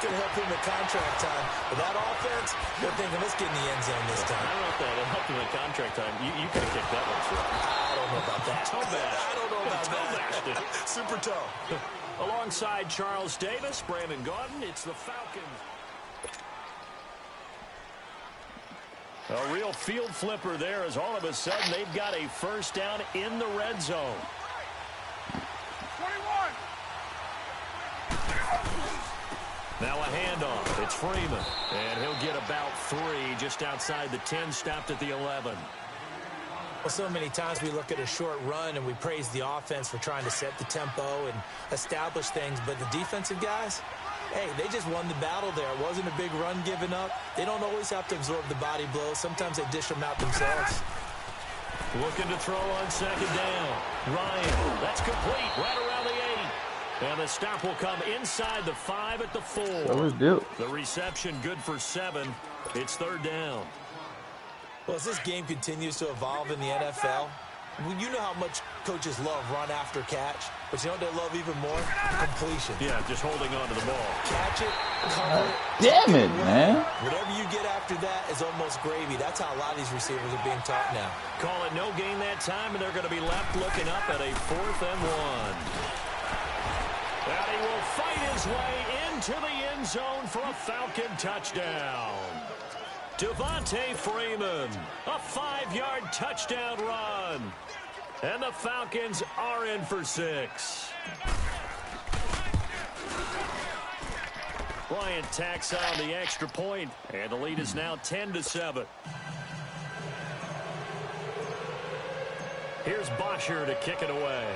going to help him at contract time. But that offense, they're thinking, let's get in the end zone this time. I don't know if that helped him at contract time. You could have kicked that one through. I don't know about that. Toe bash. I don't know about toe bashed it. Super toe. Alongside Charles Davis, Brandon Gaudin, it's the Falcons. A real field flipper there as all of a sudden they've got a first down in the red zone. 21. Now a handoff. It's Freeman. And he'll get about 3 just outside the 10, stopped at the 11. Well, so many times we look at a short run and we praise the offense for trying to set the tempo and establish things, but the defensive guys, hey, they just won the battle there. It wasn't a big run given up. They don't always have to absorb the body blows. Sometimes they dish them out themselves. Looking to throw on second down. Ryan, that's complete right around the 8. And the stop will come inside the 5 at the 4. The reception good for 7. It's third down. Well, as this game continues to evolve in the NFL, you know how much coaches love run after catch, but you know what they love even more? Completion. Yeah, just holding on to the ball. Catch it, cover it. Damn it, man. Whatever you get after that is almost gravy. That's how a lot of these receivers are being taught now. Call it no gain that time, and they're going to be left looking up at a 4th and 1. And he will fight his way into the end zone for a Falcon touchdown. Devontae Freeman, a 5-yard touchdown run. And the Falcons are in for 6. Bryant tacks on the extra point, and the lead is now 10-7. Here's Bosher to kick it away.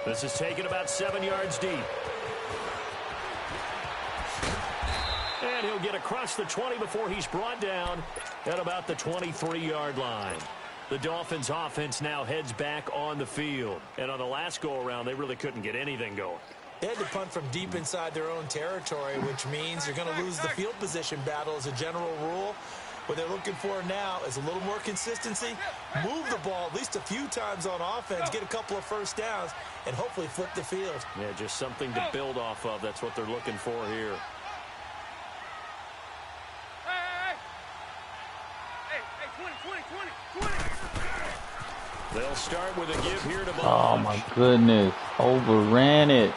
This is taken about 7 yards deep. And he'll get across the 20 before he's brought down at about the 23-yard line. The Dolphins' offense now heads back on the field. And on the last go-around, they really couldn't get anything going. They had to punt from deep inside their own territory, which means you're going to lose the field position battle as a general rule. What they're looking for now is a little more consistency, move the ball at least a few times on offense, get a couple of first downs, and hopefully flip the field. Yeah, just something to build off of. That's what they're looking for here. They'll start with a give here to Bond. Oh my goodness. Overran it.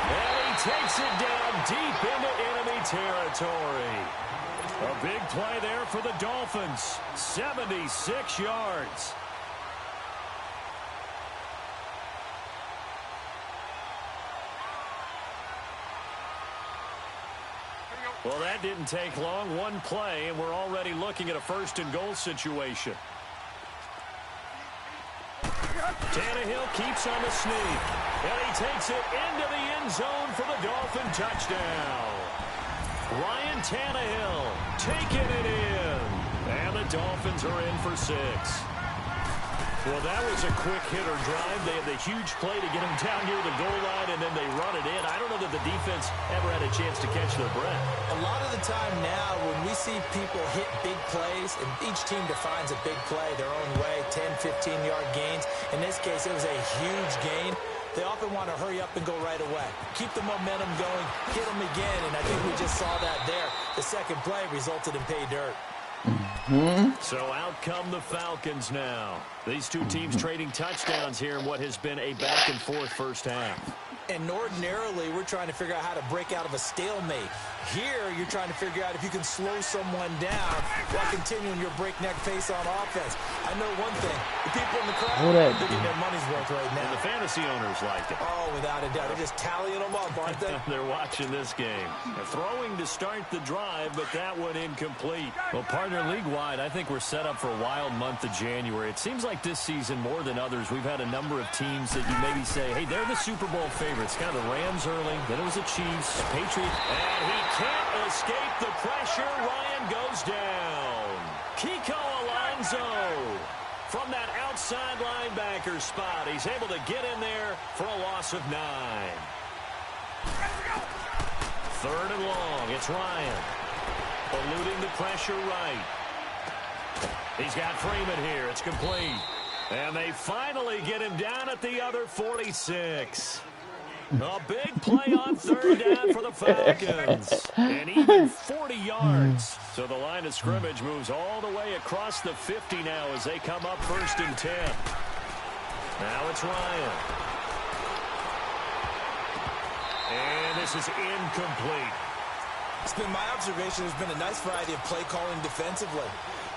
And he takes it down deep into enemy territory. A big play there for the Dolphins. 76 yards. Well, that didn't take long. One play, and we're already looking at a 1st and goal situation. Tannehill keeps on the sneak, and he takes it into the end zone for the Dolphin touchdown. Ryan Tannehill taking it in, and the Dolphins are in for 6. Well, that was a quick hitter drive. They had the huge play to get him down near the goal line, and then they run it in. I don't know that the defense ever had a chance to catch their breath. A lot of the time now, when we see people hit big plays, and each team defines a big play their own way, 10, 15-yard gains. In this case, it was a huge gain. They often want to hurry up and go right away. Keep the momentum going, hit them again, and I think we just saw that there. The second play resulted in pay dirt. So out come the Falcons now. These two teams trading touchdowns here in what has been a back-and-forth first half. And ordinarily, we're trying to figure out how to break out of a stalemate. Here, you're trying to figure out if you can slow someone down while continuing your breakneck pace on offense. I know one thing. The people in the crowd, they're getting their money's worth right now. And the fantasy owners like it. Oh, without a doubt. They're just tallying them up, aren't they? They're watching this game. Throwing to start the drive, but that one incomplete. Well, partner, league-wide, I think we're set up for a wild month of January. It seems like this season, more than others, we've had a number of teams that you maybe say, hey, they're the Super Bowl favorites. Kind of the Rams early, then it was the Chiefs, Patriots. And he can't escape the pressure. Ryan goes down. Kiko Alonso from that outside linebacker spot. He's able to get in there for a loss of 9. 3rd and long. It's Ryan. Eluding the pressure right. He's got Freeman here. It's complete. And they finally get him down at the other 46. A big play on third down for the Falcons. And even 40 yards. So the line of scrimmage moves all the way across the 50 now as they come up 1st and 10. Now it's Ryan. And this is incomplete. It's been my observation there's been a nice variety of play calling defensively.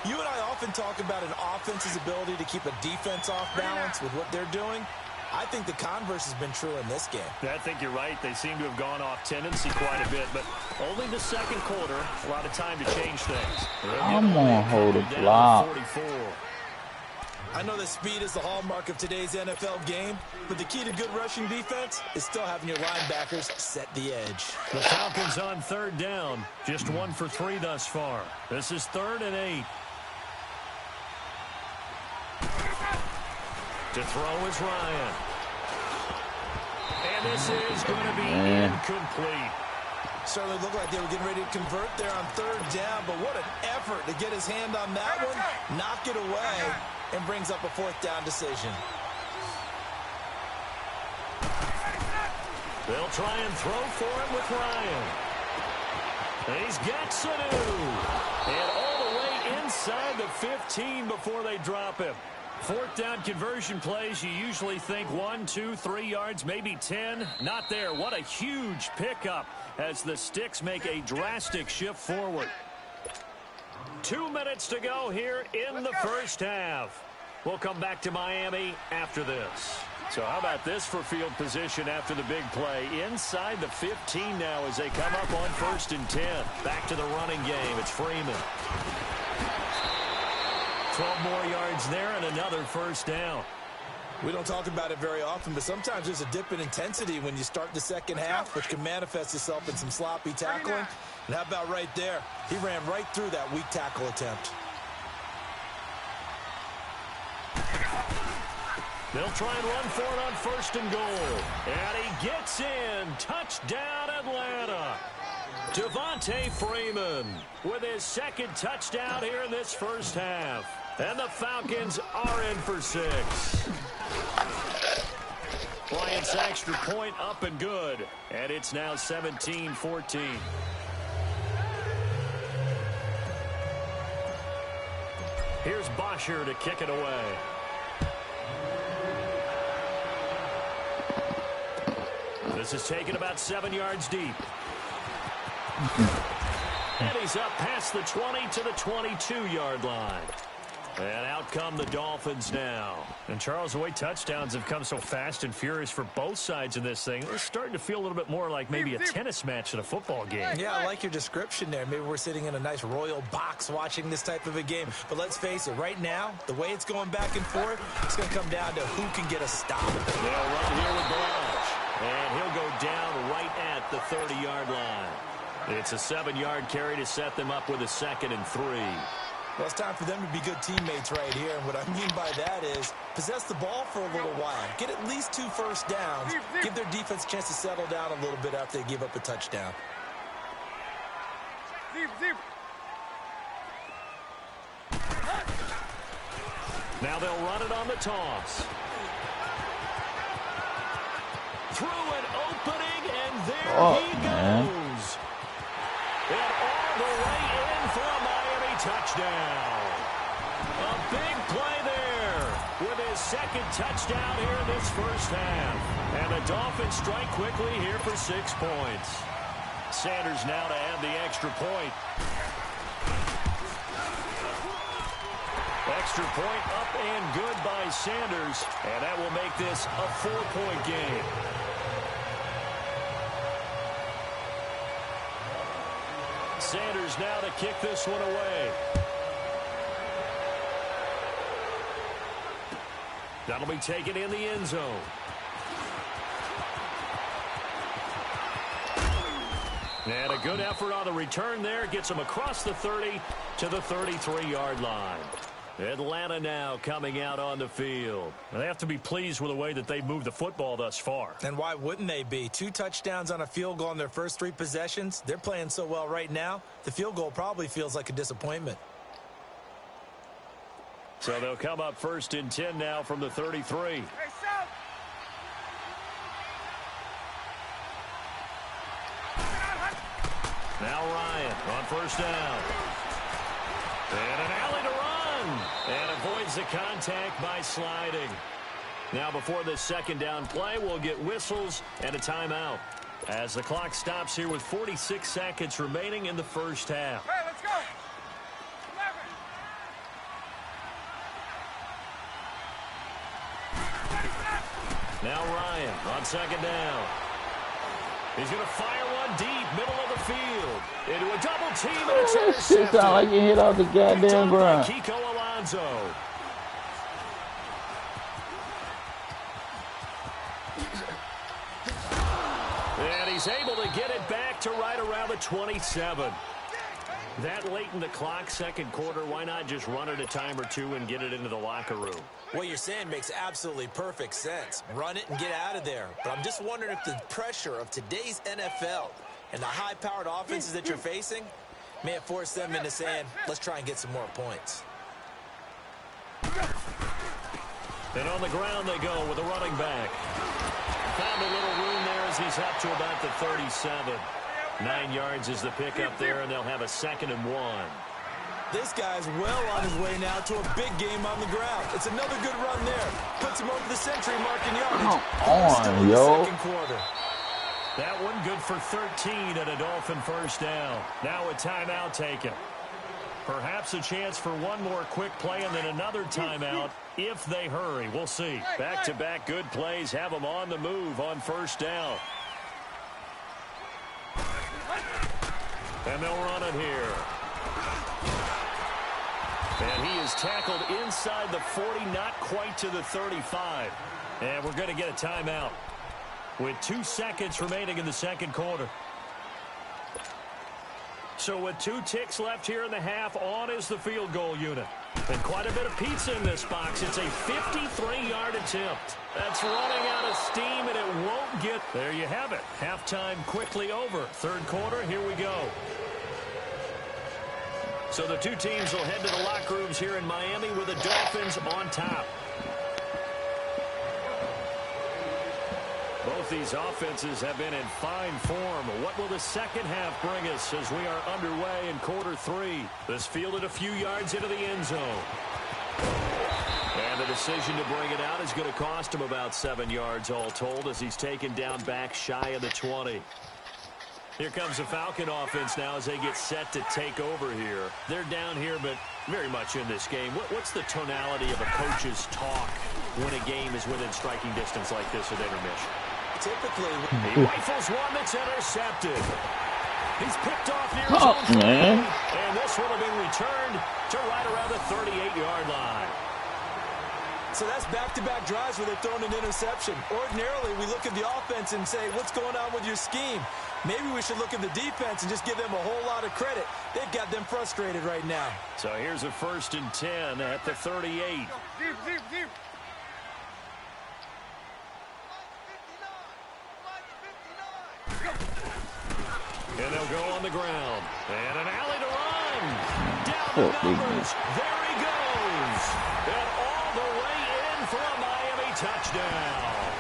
You and I often talk about an offense's ability to keep a defense off balance with what they're doing. I think the converse has been true in this game. I think you're right. They seem to have gone off tendency quite a bit, but only the second quarter. A lot of time to change things. I'm going to hold a block. I know that speed is the hallmark of today's NFL game, but the key to good rushing defense is still having your linebackers set the edge. The Falcons on third down. Just 1 for 3 thus far. This is 3rd and 8. To throw is Ryan. And this is going to be incomplete. Certainly looked like they were getting ready to convert there on third down, but what an effort to get his hand on that one, knock it away, and brings up a 4th down decision. They'll try and throw for him with Ryan. And he's got Sanu. And all the way inside the 15 before they drop him. 4th down conversion plays, you usually think 1, 2, 3 yards, maybe 10. Not there. What a huge pickup as the Sticks make a drastic shift forward. 2 minutes to go here in the first half. We'll come back to Miami after this. So how about this for field position after the big play? Inside the 15 now as they come up on 1st and 10. Back to the running game. It's Freeman. 12 more yards there and another 1st down. We don't talk about it very often, but sometimes there's a dip in intensity when you start the second half, which can manifest itself in some sloppy tackling. And how about right there? He ran right through that weak tackle attempt. They'll try and run for it on 1st and goal. And he gets in. Touchdown, Atlanta. Devontae Freeman with his 2nd touchdown here in this first half. And the Falcons are in for 6. Bryant's extra point up and good. And it's now 17-14. Here's Bosher to kick it away. This is taken about 7 yards deep. And he's up past the 20 to the 22-yard line. And out come the Dolphins now. And, Charles, the way touchdowns have come so fast and furious for both sides of this thing, it's starting to feel a little bit more like maybe a tennis match at a football game. Yeah, I like your description there. Maybe we're sitting in a nice royal box watching this type of a game. But let's face it, right now, the way it's going back and forth, it's going to come down to who can get a stop. They'll run here with Blanche. And he'll go down right at the 30-yard line. It's a 7-yard carry to set them up with a 2nd and 3. Well, it's time for them to be good teammates right here. And what I mean by that is possess the ball for a little while. Get at least 2 first downs. Give their defense a chance to settle down a little bit after they give up a touchdown. Now they'll run it on the toss. Through an opening, and there he goes. And all the way in for a Miami touchdown. A big play there with his 2nd touchdown here in this first half. And the Dolphins strike quickly here for 6 points. Sanders now to add the extra point. Extra point up and good by Sanders. And that will make this a 4-point game. Sanders now to kick this one away. That'll be taken in the end zone. And a good effort on the return there. Gets him across the 30 to the 33-yard line. Atlanta now coming out on the field. They have to be pleased with the way that they moved the football thus far. And why wouldn't they be? 2 touchdowns on a field goal in their first 3 possessions. They're playing so well right now, the field goal probably feels like a disappointment. So they'll come up 1st and 10 now from the 33. Now Ryan on 1st down. And an alley to run. And avoids the contact by sliding. Now before this 2nd down play, we'll get whistles and a timeout. As the clock stops here with 46 seconds remaining in the 1st half. Hey, let's go. Now Ryan on 2nd down. He's going to fire one deep, middle of the field. Into a double team, and it's intercepted. Shit sound like you hit off the goddamn ground. Kiko Alonso. And he's able to get it back to right around the 27. That late in the clock, 2nd quarter, why not just run it a time or two and get it into the locker room? What you're saying makes absolutely perfect sense. Run it and get out of there. But I'm just wondering if the pressure of today's NFL and the high-powered offenses that you're facing may have forced them into saying, let's try and get some more points. And on the ground they go with a running back. Found a little room there as he's up to about the 37. 9 yards is the pickup there, and they'll have a 2nd and 1. This guy's well on his way now to a big game on the ground. It's another good run there. Puts him over the century mark in yardage. Come on, yo. 2nd quarter. That one good for 13 and a Dolphin 1st down. Now a timeout taken. Perhaps a chance for one more quick play and then another timeout if they hurry. We'll see. Back-to-back good plays have them on the move on 1st down. And they'll run it here. And he is tackled inside the 40, not quite to the 35. And we're going to get a timeout with 2 seconds remaining in the 2nd quarter. So with 2 ticks left here in the half, on is the field goal unit. And quite a bit of pizza in this box. It's a 53-yard attempt. That's running out of steam, and it won't get. There you have it. Halftime quickly over. 3rd quarter, here we go. So the 2 teams will head to the locker rooms here in Miami with the Dolphins on top. Both these offenses have been in fine form. What will the 2nd half bring us as we are underway in quarter 3? This fielded a few yards into the end zone. And the decision to bring it out is going to cost him about 7 yards all told as he's taken down back shy of the 20. Here comes the Falcon offense now as they get set to take over here. They're down here, but very much in this game. What's the tonality of a coach's talk when a game is within striking distance like this at intermission? Typically, he rifles one that's intercepted. He's picked off near his Oh, own man. 20, and this will have been returned to right around the 38-yard line. so that's back-to-back drives where they're throwing an interception. Ordinarily, we look at the offense and say, what's going on with your scheme? Maybe we should look at the defense and just give them a whole lot of credit. They've got them frustrated right now. So here's a 1st and 10 at the 38. Deep. And they'll go on the ground. And an alley to run. Down the numbers. There he goes. And all the way in for a Miami touchdown.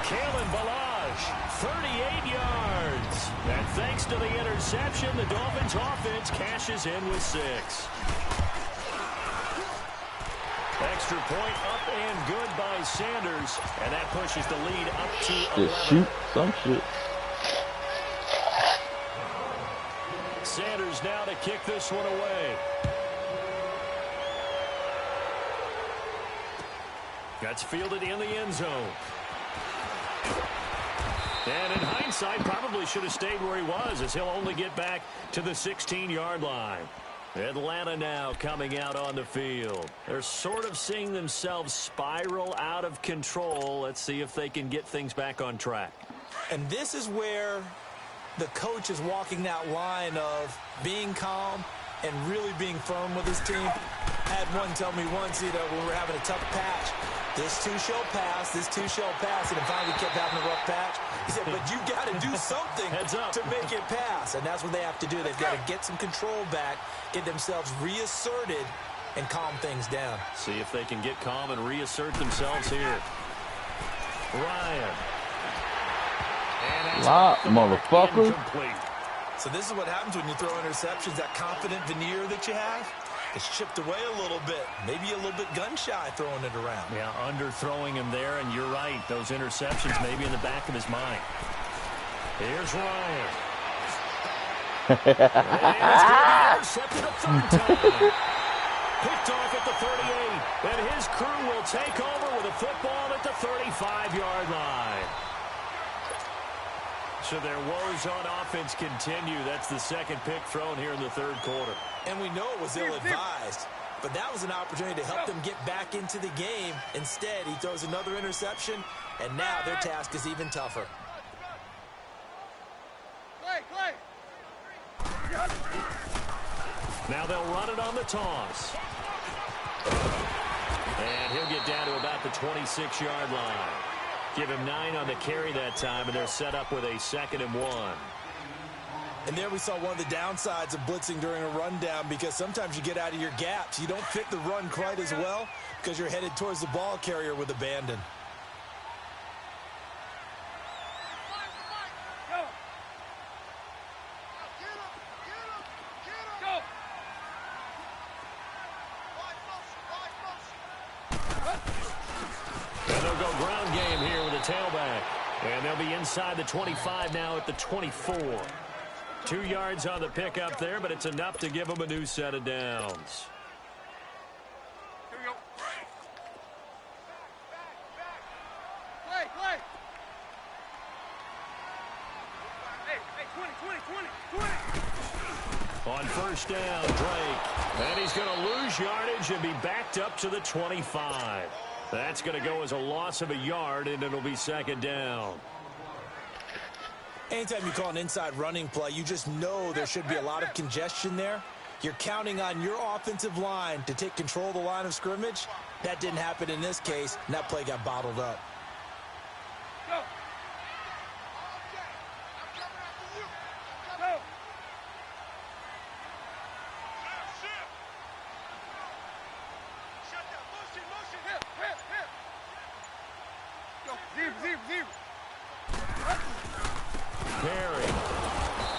Kalen Ballage, 38 yards. And thanks to the interception, the Dolphins offense cashes in with 6. Extra point up and good by Sanders. And that pushes the lead up to 11. Just shoot some shit. Sanders now to kick this one away. That's fielded in the end zone. And in hindsight, probably should have stayed where he was as he'll only get back to the 16-yard line. Atlanta now coming out on the field. They're sort of seeing themselves spiral out of control. Let's see if they can get things back on track. And this is where the coach is walking that line of being calm and really being firm with his team. I had one tell me once, when we were having a tough patch, this too shall pass, this too shall pass, and it finally kept having a rough patch. He said, but you got to do something to make it pass, and that's what they have to do. They've got to get some control back, get themselves reasserted, and calm things down. See if they can get calm and reassert themselves here. Ryan. Lot, motherfucker. So this is what happens when you throw interceptions. That confident veneer that you have, it's chipped away a little bit. Maybe a little bit gun-shy throwing it around. Yeah, underthrowing him there, and you're right. Those interceptions maybe in the back of his mind. Here's Ryan. And it's going to be intercepted a third time. Picked off at the 38, and his crew will take over with a football at the 35-yard line. So their woes on offense continue. That's the second pick thrown here in the third quarter. And we know it was ill-advised, but that was an opportunity to help them get back into the game. Instead, he throws another interception, and now their task is even tougher. Now they'll run it on the toss. And he'll get down to about the 26-yard line. Give him 9 on the carry that time, and they're set up with a 2nd and 1. And there we saw one of the downsides of blitzing during a rundown, because sometimes you get out of your gaps. You don't fit the run quite as well because you're headed towards the ball carrier with abandon. Tailback. And they'll be inside the 25 now at the 24. 2 yards on the pickup there, but it's enough to give them a new set of downs. Here we go. Play. Hey, 20. On first down, Drake. And he's going to lose yardage and be backed up to the 25. That's going to go as a loss of a yard, and it'll be 2nd down. Anytime you call an inside running play, you just know there should be a lot of congestion there. You're counting on your offensive line to take control of the line of scrimmage. That didn't happen in this case, and that play got bottled up. Go. Go. Zero. Perry.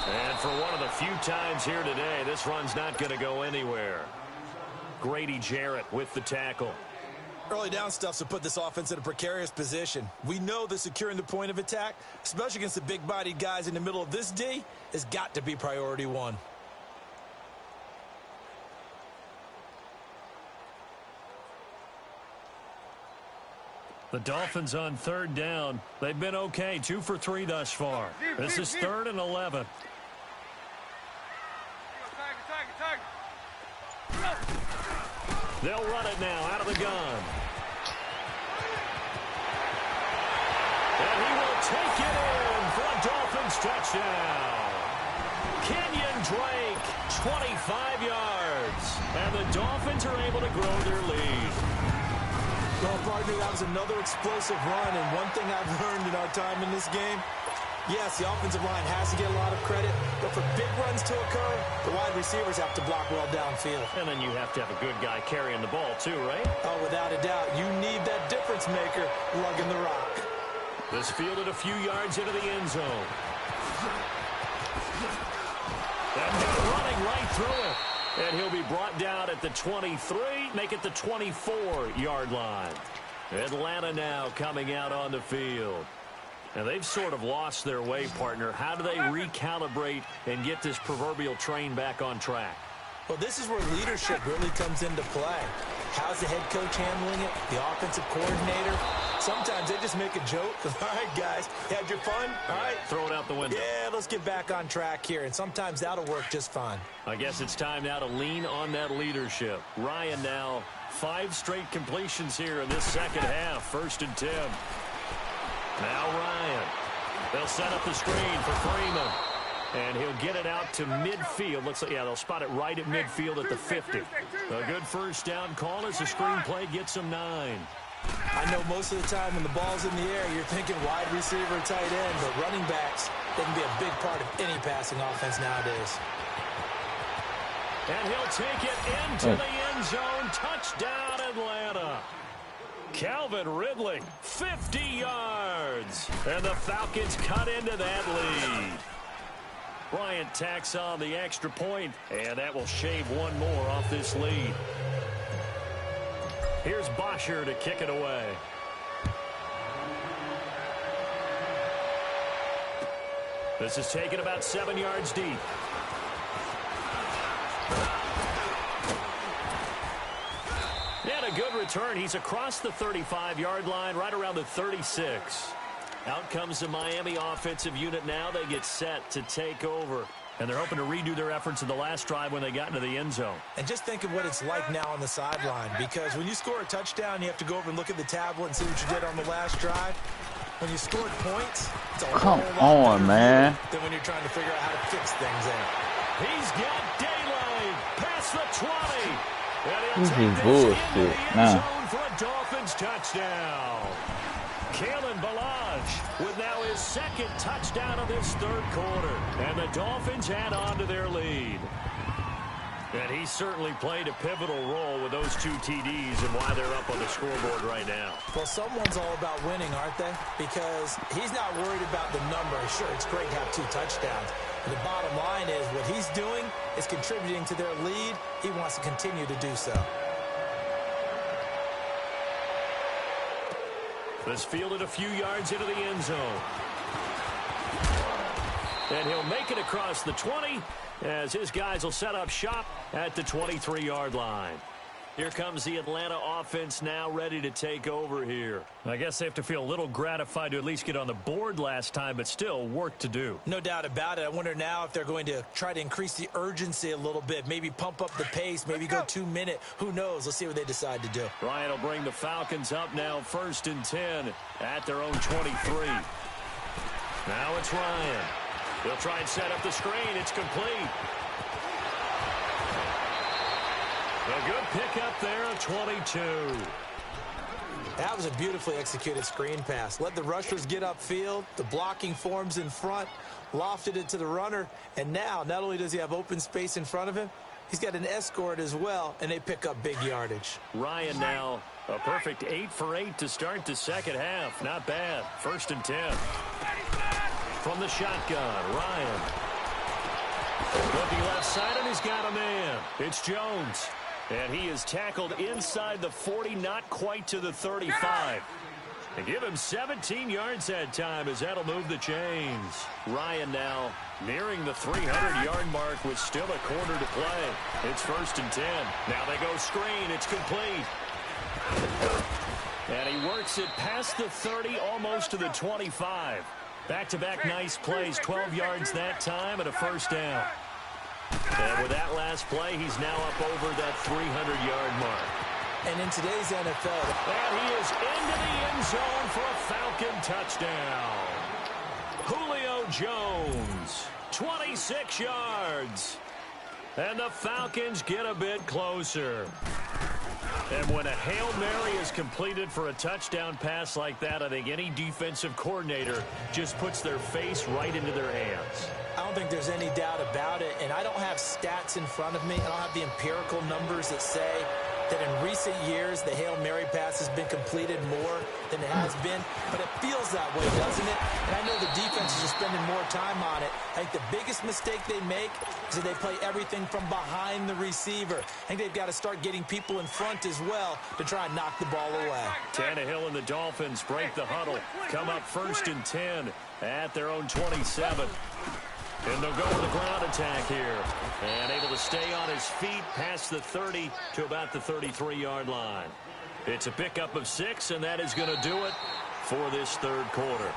And for one of the few times here today, this run's not going to go anywhere. Grady Jarrett with the tackle. Early down stuffs will put this offense in a precarious position. We know that securing the point of attack, especially against the big-bodied guys in the middle of this D, has got to be priority one. The Dolphins on 3rd down. They've been okay, 2 for 3 thus far. This is 3rd and 11. They'll run it now out of the gun. And he will take it in for a Dolphins touchdown. Kenyon Drake, 25 yards. And the Dolphins are able to grow their lead. Well, partner, that was another explosive run, and one thing I've learned in our time in this game, yes, the offensive line has to get a lot of credit, but for big runs to occur, the wide receivers have to block well downfield. And then you have to have a good guy carrying the ball too, right? Oh, without a doubt. You need that difference maker lugging the rock. This fielded a few yards into the end zone. And running right through it. And he'll be brought down at the 23, make it the 24-yard line. Atlanta now coming out on the field. Now, they've sort of lost their way, partner. How do they recalibrate and get this proverbial train back on track? Well, this is where leadership really comes into play. How's the head coach handling it? The offensive coordinator? Sometimes they just make a joke. All right, guys, had your fun? All right. Throw it out the window. Yeah, let's get back on track here, and sometimes that'll work just fine. I guess it's time now to lean on that leadership. Ryan now, 5 straight completions here in this second half. 1st and 10. Now Ryan. They'll set up the screen for Freeman. And he'll get it out to midfield. Looks like, yeah, they'll spot it right at midfield at the 50. A good first down call as the screen play gets them 9. I know most of the time when the ball's in the air, you're thinking wide receiver, tight end, but running backs, they can be a big part of any passing offense nowadays. And he'll take it into the end end zone. Touchdown, Atlanta. Calvin Ridley, 50 yards. And the Falcons cut into that lead. Bryant tacks on the extra point, and that will shave one more off this lead. Here's Bosher to kick it away. This is taken about 7 yards deep. And a good return. He's across the 35-yard line, right around the 36. Out comes the Miami offensive unit now. They get set to take over. And they're hoping to redo their efforts in the last drive when they got into the end zone. And just think of what it's like now on the sideline, because when you score a touchdown, you have to go over and look at the tablet and see what you did on the last drive. When you scored points, it's a Come whole lot on, man. than when you're trying to figure out how to fix things in. He's got daylight past the 20. And he'll This take is this bullshit. into the end Nah. zone for a Dolphins touchdown. Kalen Ballage with now his second touchdown of this third quarter. And the Dolphins add on to their lead. And he certainly played a pivotal role with those two TDs and why they're up on the scoreboard right now. Well, someone's all about winning, aren't they? Because he's not worried about the number. Sure, it's great to have 2 touchdowns. But the bottom line is what he's doing is contributing to their lead. He wants to continue to do so. This fielded a few yards into the end zone. And he'll make it across the 20 as his guys will set up shop at the 23-yard line. Here comes the Atlanta offense now ready to take over here. I guess they have to feel a little gratified to at least get on the board last time, but still work to do. No doubt about it. I wonder now if they're going to try to increase the urgency a little bit, maybe pump up the pace, maybe go 2-minute. Who knows? Let's see what they decide to do. Ryan will bring the Falcons up now 1st and 10 at their own 23. Now it's Ryan. He'll try and set up the screen. It's complete. A good pickup there at 22. That was a beautifully executed screen pass. Let the rushers get upfield. The blocking forms in front. Lofted it to the runner. And now, not only does he have open space in front of him, he's got an escort as well, and they pick up big yardage. Ryan now a perfect 8 for 8 to start the second half. Not bad. 1st and 10. From the shotgun, Ryan. Looking left side, and he's got a man. It's Jones. And he is tackled inside the 40, not quite to the 35. And give him 17 yards that time as that'll move the chains. Ryan now nearing the 300-yard mark with still a quarter to play. It's 1st and 10. Now they go screen. It's complete. And he works it past the 30, almost to the 25. Back-to-back nice plays, 12 yards that time and a 1st down. And with that last play, he's now up over that 300-yard mark. And in today's NFL, and he is into the end zone for a Falcon touchdown. Julio Jones, 26 yards. And the Falcons get a bit closer. And when a Hail Mary is completed for a touchdown pass like that, I think any defensive coordinator just puts their face right into their hands. I don't think there's any doubt about it, and I don't have stats in front of me. I don't have the empirical numbers that say that in recent years the Hail Mary pass has been completed more than it has been, but it feels that way, doesn't it? And I know the defenses are spending more time on it. I think the biggest mistake they make is that they play everything from behind the receiver. I think they've got to start getting people in front as well to try and knock the ball away. Tannehill and the Dolphins break the huddle, come up 1st and 10 at their own 27. And they'll go with the ground attack here. And able to stay on his feet past the 30 to about the 33-yard line. It's a pickup of 6, and that is going to do it for this third quarter.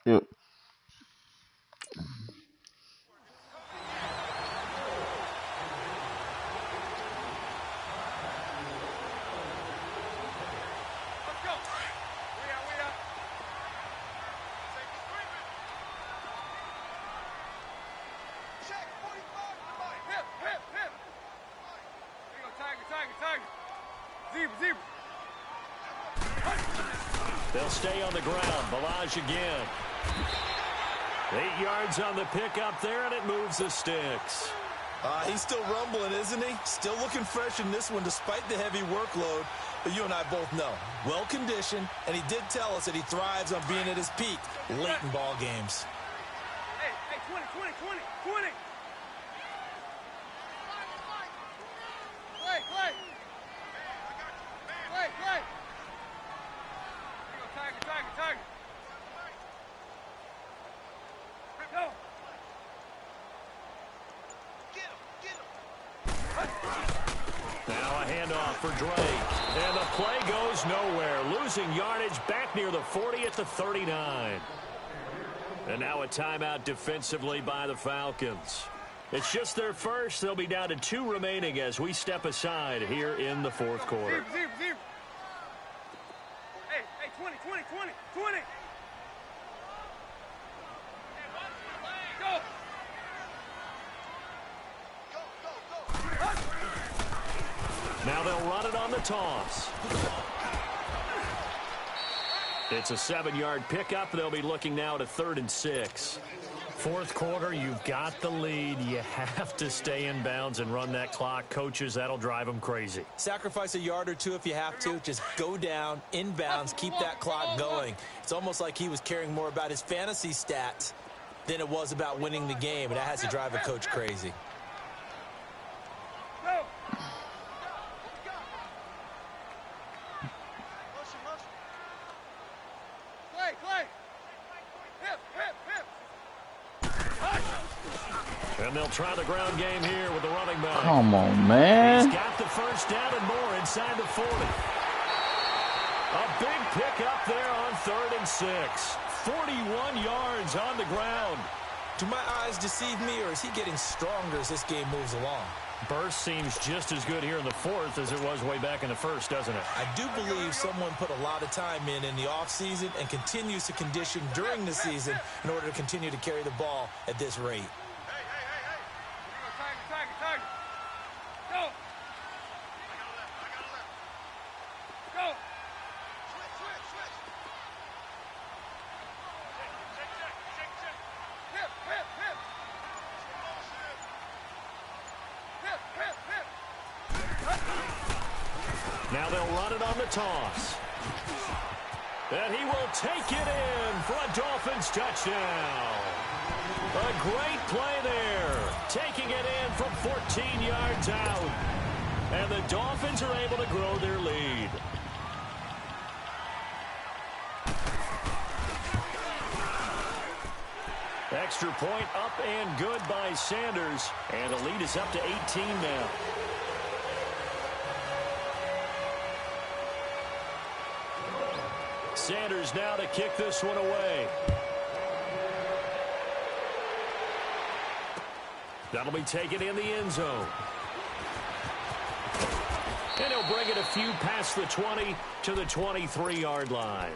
Yep. Let's go. We out. Check 45 to the right. Hip. There you go, Tiger. Zebra. They'll stay on the ground. Balaj again. 8 yards on the pickup there, and it moves the sticks. He's still rumbling, isn't he? Still looking fresh in this one despite the heavy workload. But you and I both know, well-conditioned, and he did tell us that he thrives on being at his peak late in ball games. Hey, 20. Clay. There you go, Tiger. Go. Now a handoff for Drake. And the play goes nowhere. Losing yardage back near the 40 at the 39. And now a timeout defensively by the Falcons. It's just their first. They'll be down to 2 remaining as we step aside here in the fourth quarter. Zebra. Hey, 20. Go. Now they'll run it on the toss. It's a 7-yard pickup. They'll be looking now to 3rd and 6. Fourth quarter, you've got the lead. You have to stay in bounds and run that clock. Coaches, that'll drive them crazy. Sacrifice a yard or two if you have to. Just go down, inbounds, keep that clock going. It's almost like he was caring more about his fantasy stats than it was about winning the game, and that has to drive a coach crazy. Go. Clay. Hip. And they'll try the ground game here with the running back. Come on, man. He's got the first down and more inside the 40. A big pickup there on 3rd and 6. 41 yards on the ground. Do my eyes deceive me, or is he getting stronger as this game moves along? Burst seems just as good here in the fourth as it was way back in the first, doesn't it? I do believe someone put a lot of time in the offseason and continues to condition during the season in order to continue to carry the ball at this rate. Hey. Tiger. Go. Go. Switch. Hip. Now they'll run it on the toss. And he will take it in for a Dolphins touchdown. A great play there. Taking it in from 14 yards out. And the Dolphins are able to grow their lead. Extra point up and good by Sanders. And the lead is up to 18 now. Sanders now to kick this one away. That'll be taken in the end zone. And he'll bring it a few past the 20 to the 23-yard line.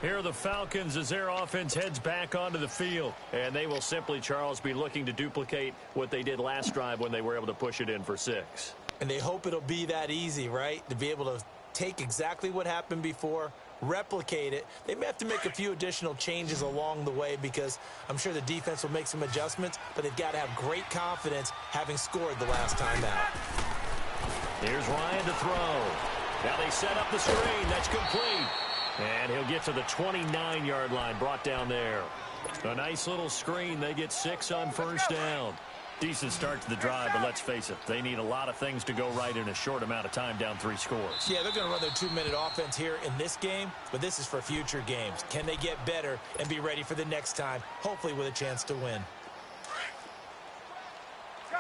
Here are the Falcons as their offense heads back onto the field. And they will simply, Charles, be looking to duplicate what they did last drive when they were able to push it in for 6. And they hope it'll be that easy, right? To be able to take exactly what happened before, replicate it. They may have to make a few additional changes along the way because I'm sure the defense will make some adjustments, but they've got to have great confidence having scored the last time out. Here's Ryan to throw. Now they set up the screen. That's complete. And he'll get to the 29-yard line, brought down there. A nice little screen. They get 6 on first down. Decent start to the drive, but let's face it, they need a lot of things to go right in a short amount of time, down 3 scores. Yeah, they're going to run their 2-minute offense here in this game, but this is for future games. Can they get better and be ready for the next time, hopefully with a chance to win? Gun.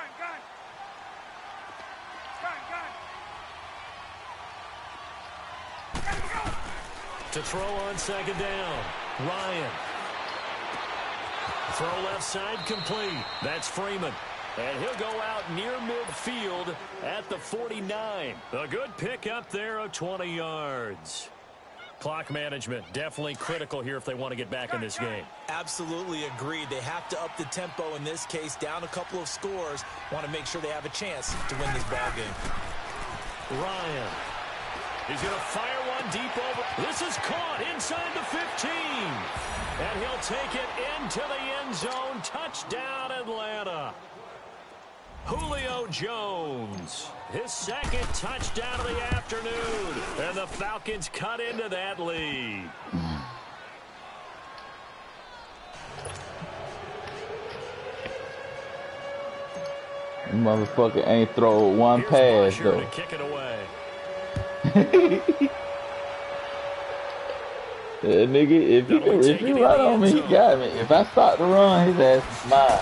To throw on second down, Ryan. Throw left side complete. That's Freeman. And he'll go out near midfield at the 49. A good pick up there of 20 yards. Clock management, definitely critical here if they want to get back in this game. Absolutely agreed. They have to up the tempo in this case, down a couple of scores. Want to make sure they have a chance to win this ball game. Ryan. He's going to fire one deep over. This is caught inside the 15. And he'll take it into the end zone. Touchdown, Atlanta. Julio Jones, his second touchdown of the afternoon. And the Falcons cut into that lead. Motherfucker ain't throw one pass, though. To kick it away. Yeah, nigga, if you right on me, he got me. If I start to run, his ass is mine.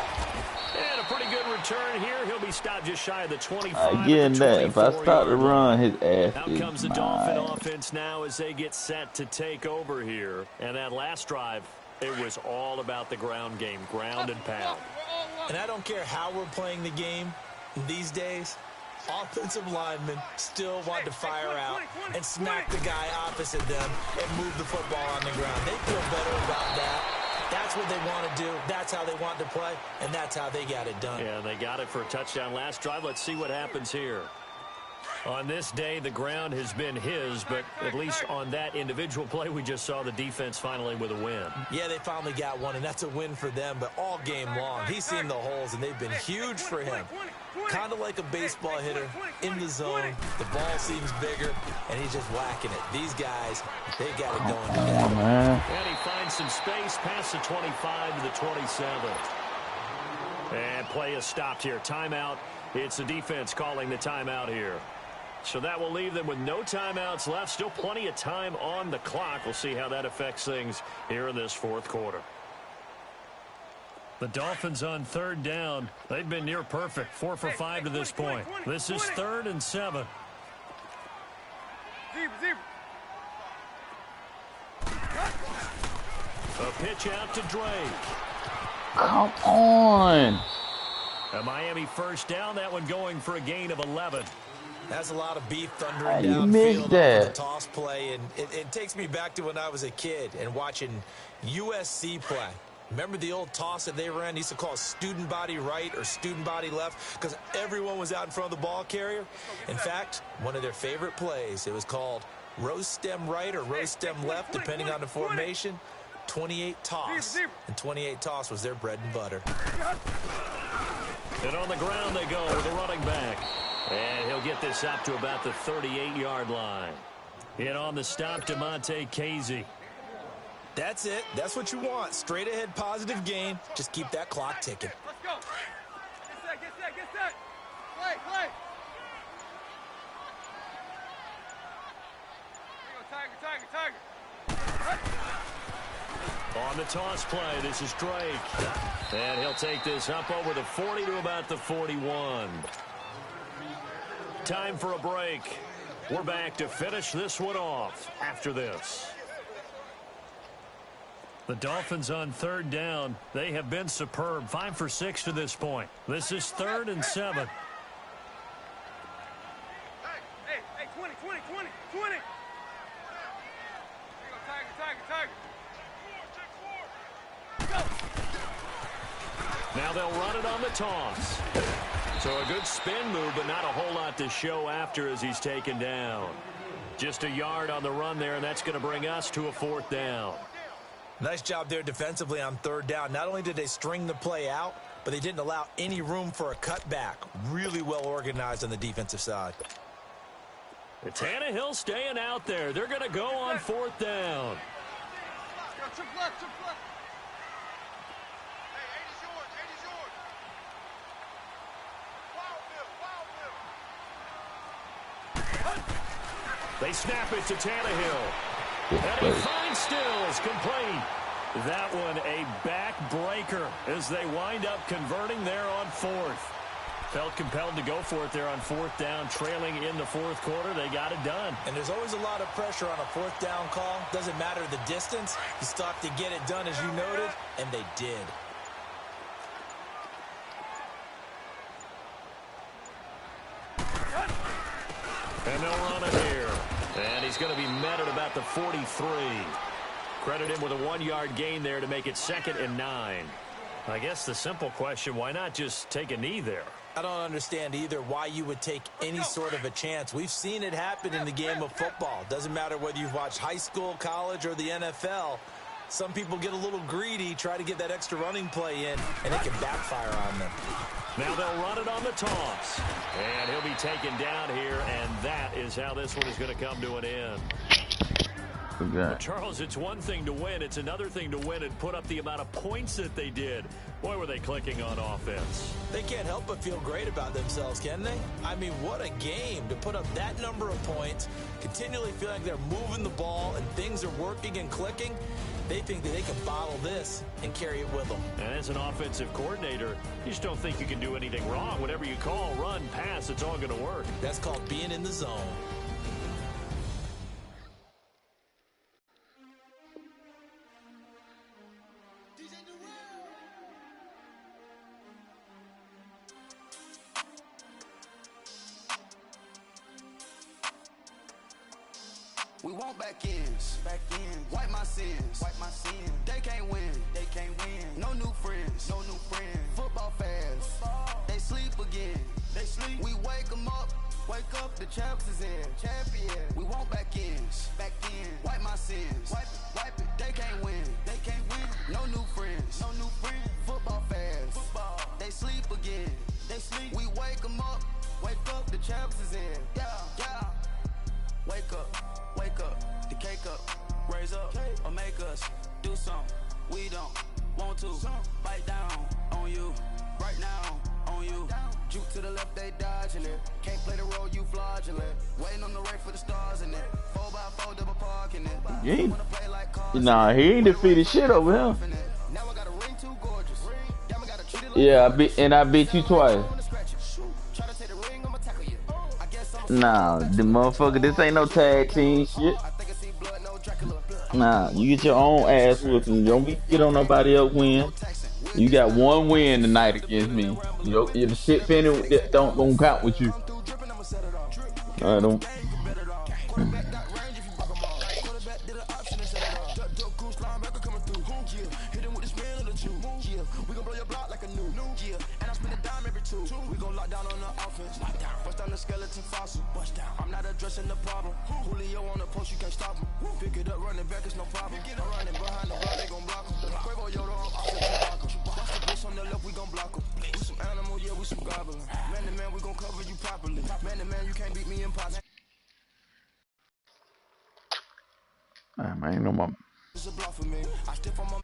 And a pretty good return here. He'll be stopped just shy of the 25. Again, that if I start to run, his ass Out is comes the mine. Dolphin offense now as they get set to take over here. And that last drive, it was all about the ground game, ground and pound. And I don't care how we're playing the game these days, offensive linemen still want to fire out and smack the guy opposite them and move the football on the ground. They feel better about that. That's what they want to do. That's how they want to play, and that's how they got it done. Yeah, they got it for a touchdown last drive. Let's see what happens here. On this day, the ground has been his, but at least on that individual play, we just saw the defense finally with a win. Yeah, they finally got one, and that's a win for them, but all game long, he's seen the holes, and they've been huge for him. Kind of like a baseball hitter in the zone. The ball seems bigger, and he's just whacking it. These guys, they got it going together. Man. And he finds some space past the 25 to the 27. And play is stopped here. Timeout. It's the defense calling the timeout here. So that will leave them with no timeouts left. Still plenty of time on the clock. We'll see how that affects things here in this fourth quarter. The Dolphins on third down. They've been near perfect. 4 for 5 to this point. This is 3rd and 7. A pitch out to Drake. Come on. A Miami first down. That one going for a gain of 11. That's a lot of beef thundering How you downfield missed on that? the toss play, and it takes me back to when I was a kid and watching USC play. Remember the old toss that they ran? They used to call it student body right or student body left because everyone was out in front of the ball carrier. In fact, one of their favorite plays, it was called rose stem right or rose stem left, depending on the formation. 28 toss, and 28 toss was their bread and butter. And on the ground they go with the running back. And he'll get this up to about the 38-yard line. In on the stop, DeMonte Casey. That's it. That's what you want. Straight ahead positive gain. Just keep that clock ticking. Let's go. Get set. Play. Here you go, Tiger. On the toss play, this is Drake. And he'll take this up over the 40 to about the 41. Time for a break. We're back to finish this one off after this. The Dolphins on third down. They have been superb. 5 for 6 to this point. This is 3rd and 7. Hey, 20. Here you go, Tiger. Now they'll run it on the toss. So a good spin move, but not a whole lot to show after as he's taken down. Just a yard on the run there, and that's going to bring us to a 4th down. Nice job there defensively on third down. Not only did they string the play out, but they didn't allow any room for a cutback. Really well organized on the defensive side. Tannehill staying out there. They're going to go on 4th down. Chip left. They snap it to Tannehill. And he finds Stills, complete. That one a backbreaker as they wind up converting there on 4th. Felt compelled to go for it there on 4th down, trailing in the 4th quarter. They got it done. And there's always a lot of pressure on a 4th down call. Doesn't matter the distance. You still have to get it done, as you noted, and they did. And they'll run it here. And he's going to be met at about the 43. Credit him with a 1-yard gain there to make it 2nd and 9. I guess the simple question, why not just take a knee there? I don't understand either why you would take any sort of a chance. We've seen it happen in the game of football. Doesn't matter whether you've watched high school, college, or the NFL. Some people get a little greedy, try to get that extra running play in, and it can backfire on them. Now they'll run it on the toss. And he'll be taken down here, and that is how this one is going to come to an end. Well, Charles, it's one thing to win. It's another thing to win and put up the amount of points that they did. Boy, were they clicking on offense. They can't help but feel great about themselves, can they? I mean, what a game to put up that number of points, continually feel like they're moving the ball and things are working and clicking. They think that they can bottle this and carry it with them. And as an offensive coordinator, you just don't think you can do anything wrong. Whatever you call, run, pass, it's all going to work. That's called being in the zone. We want back ends, wipe my sins, They can't win, No new friends, Football fast, they sleep again, We wake them up, the champs is in, We want back ends, wipe my sins, wipe it, They can't win, No new friends, Football fast, they sleep again, We wake them up, the champs is in, yeah. Wake up, the cake up, raise up, or make us do something we don't want to. Bite down on you, right now on you. Juke to the left, they dodging it. Can't play the role, you fraudulent. Waiting on the race for the stars in it. 4x4 double parking it. Nah, he ain't defeated shit over here. Now I got a ring too gorgeous. Yeah, I beat you twice. Nah, the motherfucker, this ain't no tag team shit. Nah, you get your own ass whooping. Don't get on nobody else win. You got one win tonight against me. The shit penny don't count with you. I don't. Skeleton fossil, I'm not addressing the problem. Julio on the post, you can't stop him. Pick it up, running back, it's no problem. I'm running behind the block, they gon' block him. Quavo Yoda, I'm offensive. Watch the bitch on the left, we gon' block him. We some animal, yeah, we some goblin. Man to man, we gon' cover you properly. Man to man, you can't beat me in pots. Man, ain't no more. It's a block for me. I stiff on my